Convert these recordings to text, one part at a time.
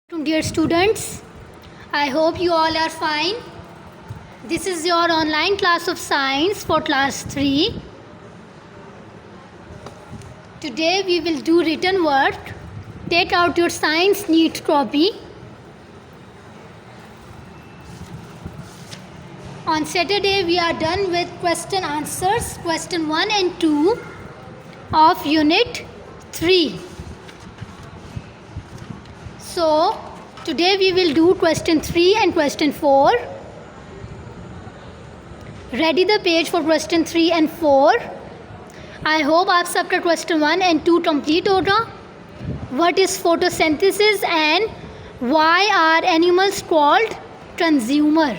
Dear students, I hope you all are fine. This is your online class of science for class 3. Today we will do written work. Take out your science neat copy. On Saturday we are done with question answers, question 1 and 2 of unit 3. So today we will do question 3 and question 4. Ready the page for question 3 and 4. I hope आप सबका question 1 and 2 complete होगा. What is photosynthesis and why are animals called consumer?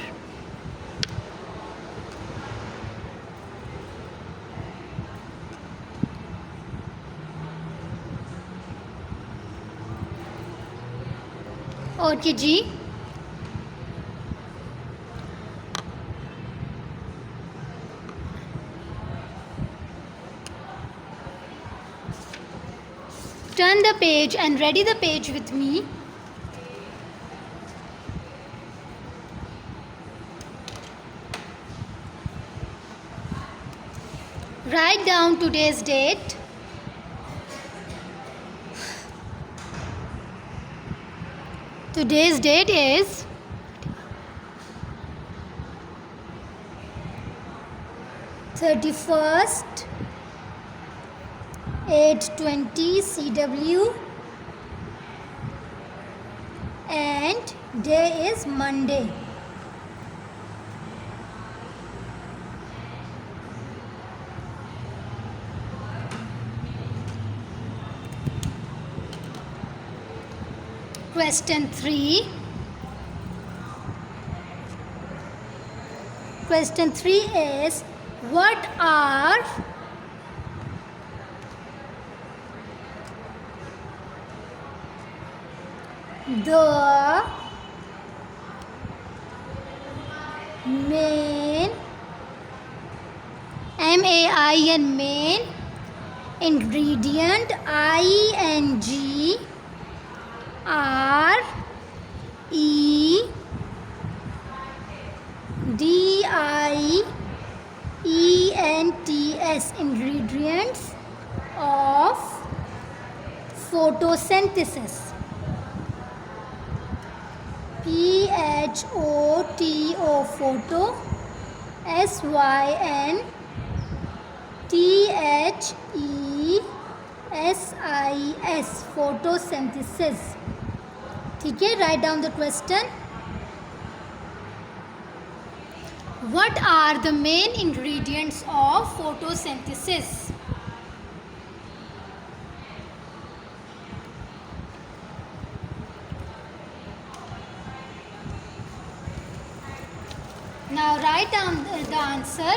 Okay जी. Turn the page and ready the page with me. Write down today's date. Today's date is 31st 8/20 CW and day is Monday. Question 3. Question 3 is what are the main MAIN main ingredient ING REDIENTS ingredients of photosynthesis. PHOTO photo, SYNTHESIS photosynthesis. ठीक है, write down the question. What are the main ingredients of photosynthesis? Now write down the answer.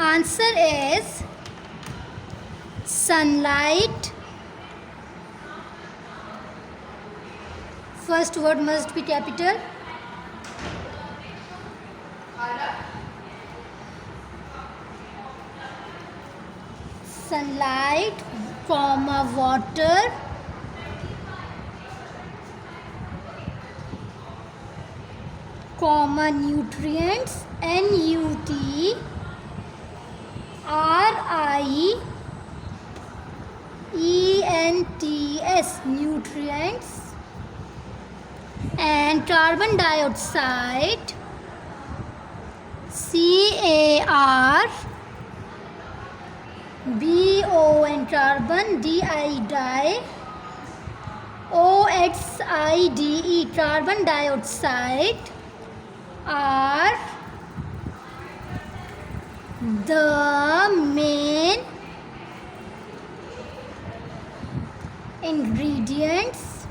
Answer is sunlight. First word must be capital. Sunlight, comma water, comma nutrients, NUTRIENTS nutrients, and carbon dioxide, CARBO and carbon, DI OXIDE carbon dioxide are the main ingredients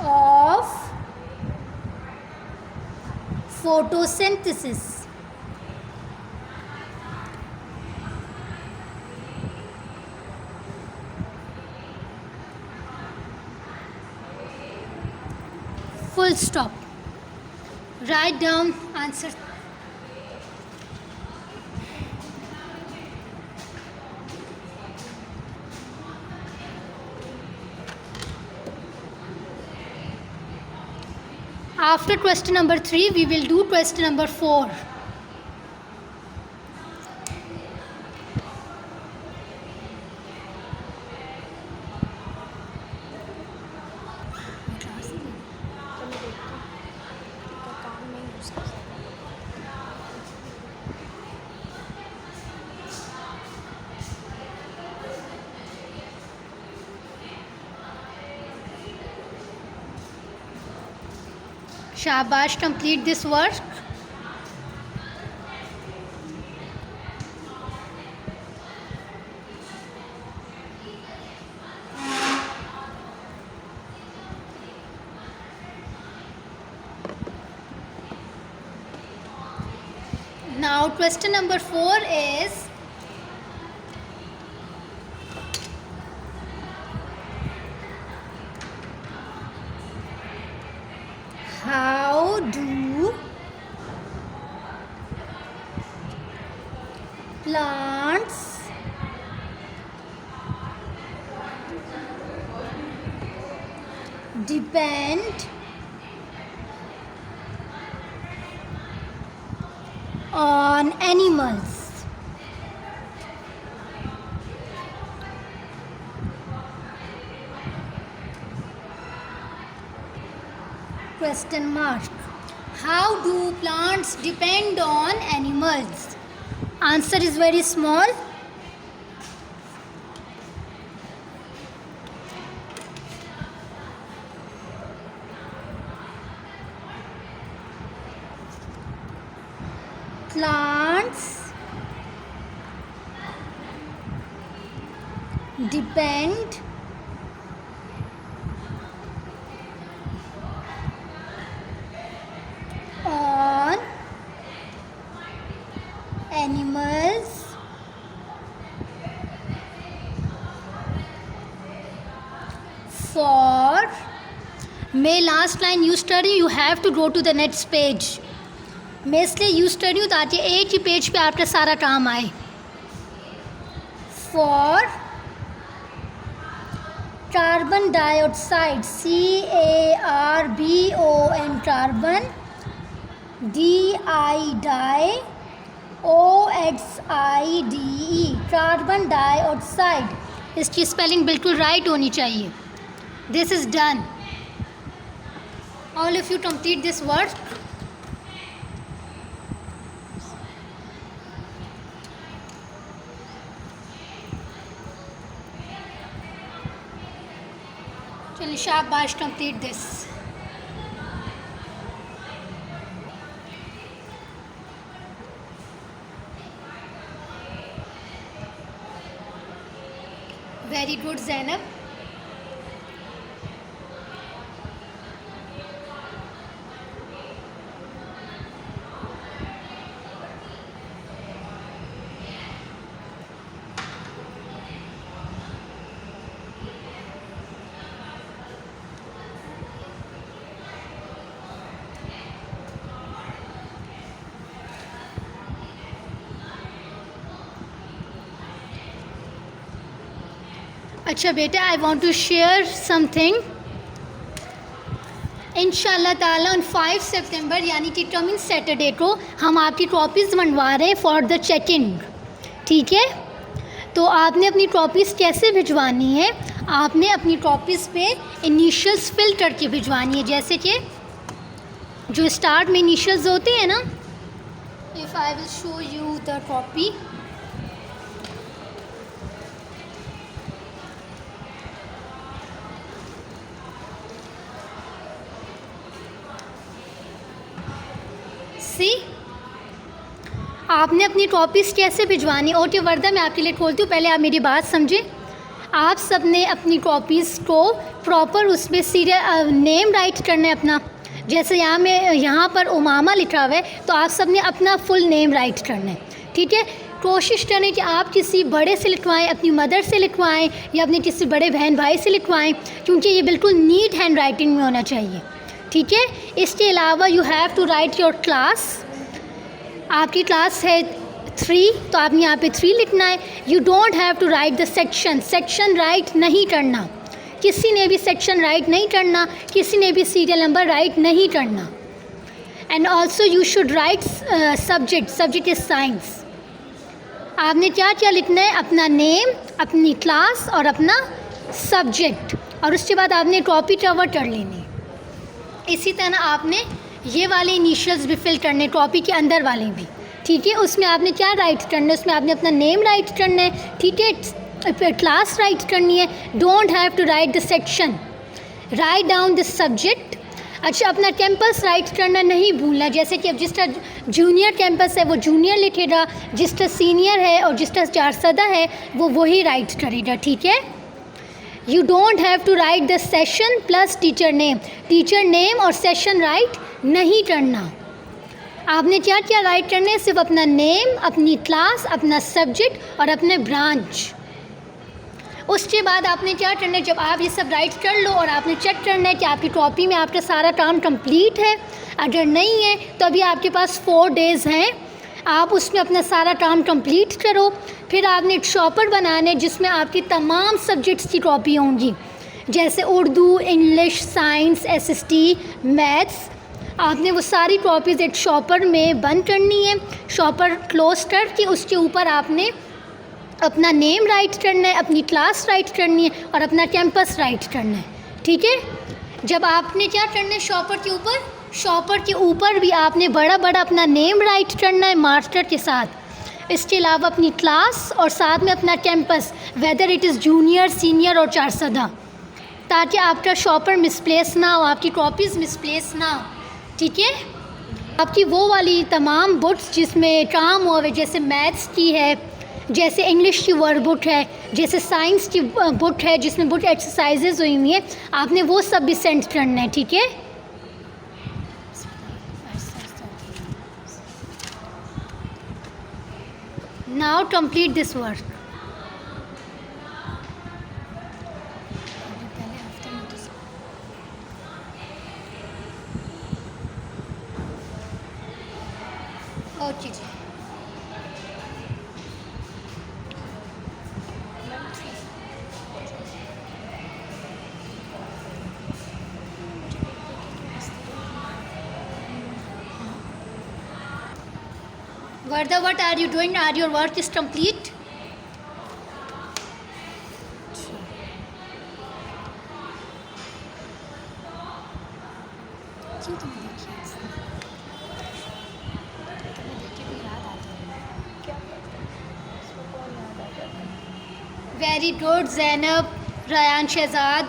of photosynthesis. full stop. Write down answer. After question number 3, we will do question number 4. Shabash, complete this work. Now question number 4 is, how do plants depend on animals? Question mark. How do plants depend on animals? Answer is very small. Plants depend on animals for, मैं last line use कर रही हूँ, you have to go to the next page. मैं इसलिए use कर रही हूँ ताकि एक ही पेज पे आपका सारा काम आए. For carbon dioxide, CARBON, carbon, DI, OXIDE, carbon dioxide. इसकी स्पेलिंग बिल्कुल राइट होनी चाहिए. This is done. All of you complete this word. चलिए शाबाश, complete this. Very good Zainab. अच्छा बेटा, I want to share something. इंशाल्लाह ताला ऑन 5 सितंबर यानी कि कमिंग सैटरडे को हम आपकी कॉपीज़ मंगवा रहे हैं फॉर द चेकिंग. ठीक है, तो आपने अपनी कॉपीज़ कैसे भिजवानी है? आपने अपनी कॉपीज़ पे इनिशियल्स फिल करके भिजवानी है. जैसे कि जो स्टार्ट में इनिशियल्स होते हैं ना, if I will show you the copy. आपने अपनी कॉपीज़ कैसे भिजवानी. ओके वर्दा, मैं आपके लिए खोलती हूँ, पहले आप मेरी बात समझें. आप सब ने अपनी कॉपीज़ को प्रॉपर उसमें सीरियल नेम राइट करना है अपना. जैसे यहाँ पर उमामा लिखा हुआ है, तो आप सब ने अपना फुल नेम राइट करना है. ठीक है, कोशिश करें कि आप किसी बड़े से लिखवाएं, अपनी मदर से लिखवाएं या अपने किसी बड़े बहन भाई से लिखवाएं, क्योंकि ये बिल्कुल नीट हैंड राइटिंग में होना चाहिए. ठीक है। इसके अलावा you have to write your class. आपकी क्लास है 3, तो आपने यहाँ पे 3 लिखना है। You don't have to write the section. Section write नहीं करना, किसी ने भी सेक्शन राइट नहीं करना, किसी ने भी सीरियल नंबर राइट नहीं करना। And also you should write subject. Subject is science. आपने क्या क्या लिखना है? अपना नेम, अपनी क्लास और अपना सब्जेक्ट, और उसके बाद आपने कॉपी कवर कर लेनी। इसी तरह आपने ये वाले इनिशियल्स भी फिल करने, कॉपी के अंदर वाले भी, ठीक है। उसमें आपने क्या राइट करना है? उसमें आपने अपना नेम राइट करना है, ठीक है। क्लास राइट करनी है। Don't have to write the section. Write down the subject. अच्छा, अपना कैंपस राइट करना नहीं भूलना। जैसे कि अब जिसका जूनियर कैंपस है वो जूनियर लिखेगा, जिसका सीनियर है और जिसका चारसदा है वो वही राइट करेगा, ठीक है। You don't have to write the session plus teacher name. Teacher name और सेशन राइट नहीं करना। आपने क्या क्या राइट करना है? सिर्फ अपना नेम, अपनी क्लास, अपना सब्जेक्ट और अपने ब्रांच। उसके बाद आपने क्या करना है? जब आप ये सब राइट कर लो और आपने चेक करना है कि आपकी कॉपी में आपका सारा काम कंप्लीट है। अगर नहीं है तो अभी आपके पास 4 डेज़ हैं, आप उसमें अपना सारा काम कंप्लीट करो। फिर आपने एक शॉपर बनाना है जिसमें आपकी तमाम सब्जेक्ट्स की कॉपी होंगी, जैसे Urdu, English, science, SST, maths. आपने वो सारी कॉपीज़ एक शॉपर में बंद करनी है। शॉपर क्लोज करके उसके ऊपर आपने अपना नेम राइट करना है, अपनी क्लास राइट करनी है और अपना कैंपस राइट करना है, ठीक है। जब आपने क्या करना है? शॉपर के ऊपर भी आपने बड़ा बड़ा अपना नेम राइट करना है मार्कर के साथ। इसके अलावा अपनी क्लास और साथ में अपना campus, whether it is junior, senior और चारसदा, ताकि आपका शॉपर मिसप्लेस ना हो, आपकी कॉपीज़ मिसप्लेस ना हो, ठीक है। आपकी वो वाली तमाम बुक्स जिसमें काम हुआ है, जैसे मैथ्स की है, जैसे इंग्लिश की वर्ड बुक है, जैसे साइंस की बुक है जिसमें बुक एक्सरसाइजेज हुई हुई है, आपने वो सब भी सेंड करना है, ठीक है। Now complete this work. Okay जी। Varda, what are you doing? Are your work is complete? Very good, Zainab, Rayan, Shehzad.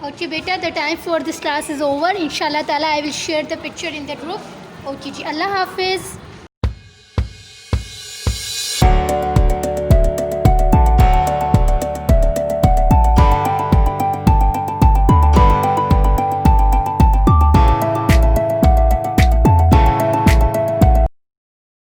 Okay beta, the time for this class is over. Inshallah ta'ala I will share the picture in the group. Okay ji, Allah Hafiz.